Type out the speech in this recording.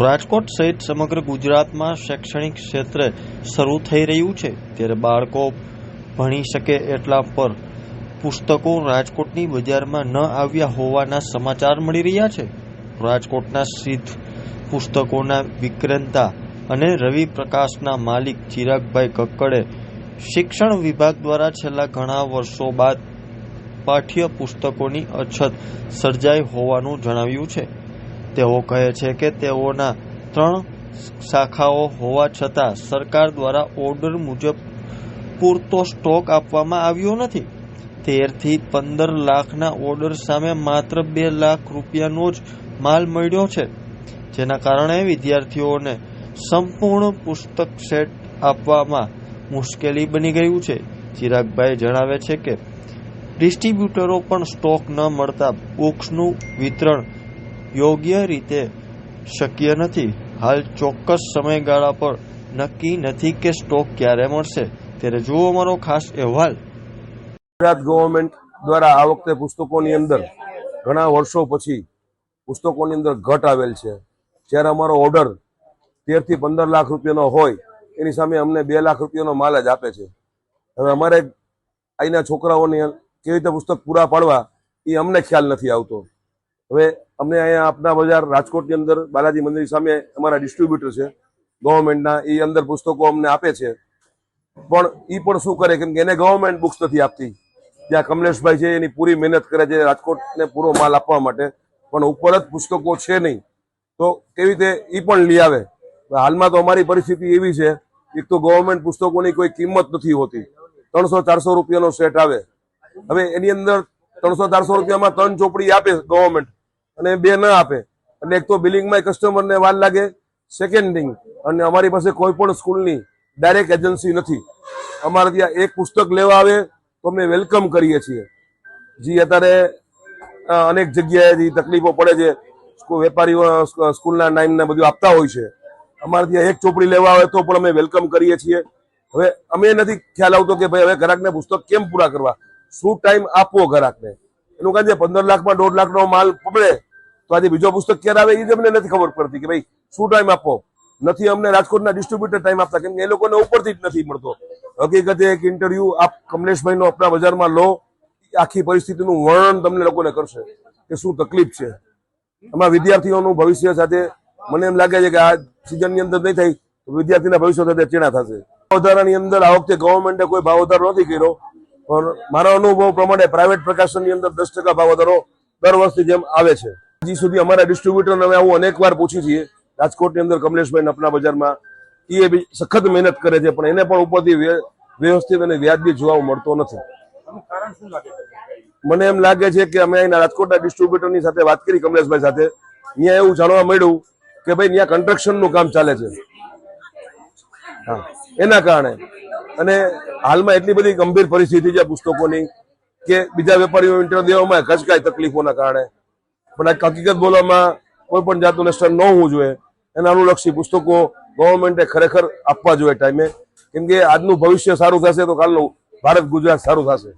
રાજકોટ સહિત સમગ્ર ગુજરાતમાં શૈક્ષણિક ક્ષેત્રે શરૂ થઈ રહ્યું છે ત્યારે બાળકો ભણી શકે એટલા પર પુસ્તકો રાજકોટની બજારમાં ન આવ્યા હોવાના સમાચાર મળી રહ્યા છે। રાજકોટના સિદ્ધ પુસ્તકોના વિક્રેતા અને રવિ પ્રકાશના માલિક ચિરાગભાઈ કક્કડે શિક્ષણ વિભાગ દ્વારા છેલ્લા ઘણા વર્ષો બાદ પાઠ્ય પુસ્તકોની અછત સર્જાઈ હોવાનું જણાવ્યું છે। તેઓ કહે છે કે તેઓના 3 શાખાઓ હોવા છતાં સરકાર દ્વારા ઓર્ડર મુજબ પૂરતો સ્ટોક આપવામાં આવ્યો નથી। 13 થી 15 લાખના ઓર્ડર સામે માત્ર 2 લાખ રૂપિયાનો જ માલ મળ્યો છે, જેના કારણે વિદ્યાર્થીઓને સંપૂર્ણ પુસ્તક સેટ આપવામાં મુશ્કેલી બની ગયું છે। ચિરાગભાઈ જણાવે છે કે ડિસ્ટ્રીબ્યુટરો પણ સ્ટોક ન મળતા બુક્સનું વિતરણ યોગ્ય રીતે શક્ય નથી। હાલ ચોક્કસ સમયગાળા પર નક્કી નથી કે સ્ટોક ક્યારે મળશે। ત્યારે જુઓ અમારો ખાસ અહેવાલ। ગુજરાત ગવર્મેન્ટ દ્વારા આ વખતે પુસ્તકોની અંદર ઘણા વર્ષો પછી પુસ્તકોની અંદર ઘટ આવેલ છે। જ્યારે અમારો ઓર્ડર 13 થી 15 લાખ રૂપિયાનો હોય એની સામે અમને 2 લાખ રૂપિયાનો માલ જ આપે છે। હવે અમારે અહીંના છોકરાઓને કેવી રીતે પુસ્તક પૂરા પાડવા એ અમને ખ્યાલ નથી આવતો। હવે અમને અહીંયા આપના બજાર રાજકોટની અંદર બાલાજી મંદિર સામે અમારા ડિસ્ટ્રીબ્યુટર છે ગવર્મેન્ટના, એ અંદર પુસ્તકો અમને આપે છે, પણ એ પણ શું કરે કેમ કે એને ગવર્મેન્ટ બુક્સ નથી આપતી। ત્યાં કમલેશભાઈ છે એની પૂરી મહેનત કરે છે રાજકોટને પૂરો માલ આપવા માટે, પણ ઉપર જ પુસ્તકો છે નહીં, તો કેવી રીતે એ પણ લઈ આવે। હાલમાં તો અમારી પરિસ્થિતિ એવી છે, એક તો ગવર્મેન્ટ પુસ્તકોની કોઈ કિંમત નથી હોતી, 300-400 રૂપિયાનો સેટ આવે। હવે એની અંદર 300-400 રૂપિયામાં 3 ચોપડી આપે ગવર્મેન્ટ અને 2 ન આપે, એટલે એક તો બિલિંગમાં કસ્ટમરને વાર લાગે, સેકન્ડ થિંગ, અને અમારી પાસે કોઈ પણ સ્કૂલની ડાયરેક્ટ એજન્સી નથી। અમારે ત્યાં એક પુસ્તક લેવા આવે તો અમે વેલકમ કરીએ છીએ। જે અત્યારે અનેક જગ્યાએ જે તકલીફો પડે છે, વેપારીઓ સ્કૂલના નામને બધું આપતા હોય છે, અમારે ત્યાં એક ચોપડી લેવા આવે તો પણ અમે વેલકમ કરીએ છીએ। હવે અમે નથી ખ્યાલ આવતો કે ભાઈ હવે ગ્રાહકને પુસ્તક કેમ પૂરા કરવા, શું ટાઈમ આપવો ગ્રાહકને, એનું કારણ 15 લાખમાં 1.5 લાખનો માલ પકડે તો આજે બીજો પુસ્તક ક્યારે આવે એ જ અમને નથી ખબર પડતી કે ભાઈ શું ટાઈમ આપવો। નથી અમને રાજકોટના ડિસ્ટ્રીબ્યુટર ટાઈમ આપતા, કેમ કે એ લોકોને ઉપરથી જ નથી મળતો। હકીકતે એક ઇન્ટરવ્યુ આપ કમલેશભાઈનો આપણા બજારમાં લો, આખી પરિસ્થિતિનું વર્ણન તમને લોકોને કરશે કે શું તકલીફ છે। આમાં વિદ્યાર્થીઓનું ભવિષ્ય સાથે મને એમ લાગે છે કે આ સિઝનની અંદર નહીં થાય તો વિદ્યાર્થીના ભવિષ્ય સાથે ચેડા થશે। વધારાની અંદર આ વખતે ગવર્મેન્ટે કોઈ ભાવ વધારો નથી કર્યો, પણ મારા અનુભવ પ્રમાણે પ્રાઇવેટ પ્રકાશનની અંદર 10% ભાવ વધારો દર વર્ષની જેમ આવે છે। હજી સુધી અમારા ડિસ્ટ્રીબ્યુટરને અમે આવું અનેક વાર પૂછી છીએ રાજકોટની અંદર કમલેશભાઈ આપણા બજારમાં, એ બી સખત મહેનત કરે છે, પણ એને પણ ઉપરથી વ્યવસ્થિત અને વ્યાજબી જોવા મળતો નથી। મને એમ લાગે છે કે અમે અહીંના રાજકોટના ડિસ્ટ્રીબ્યુટરની સાથે વાત કરી કમલેશભાઈ સાથે, ત્યાં એવું જાણવા મળ્યું કે ભાઈ ત્યાં કન્સ્ટ્રક્શનનું કામ ચાલે છે, હા એના કારણે, અને હાલમાં એટલી બધી ગંભીર પરિસ્થિતિ છે પુસ્તકોની કે બીજા વેપારીઓ ઇન્ટર દેવામાં કચકાય તકલીફોના કારણે, પણ આ હકીકત બોલવામાં કોઈ પણ જાતનું નુકસાન ન હોવું જોઈએ। એના અનુલક્ષી પુસ્તકો ગવર્મેન્ટે ખરેખર આપવા જોઈએ ટાઈમે, કેમ કે આજનું ભવિષ્ય સારું થશે તો કાલનું ભારત ગુજરાત સારું થશે।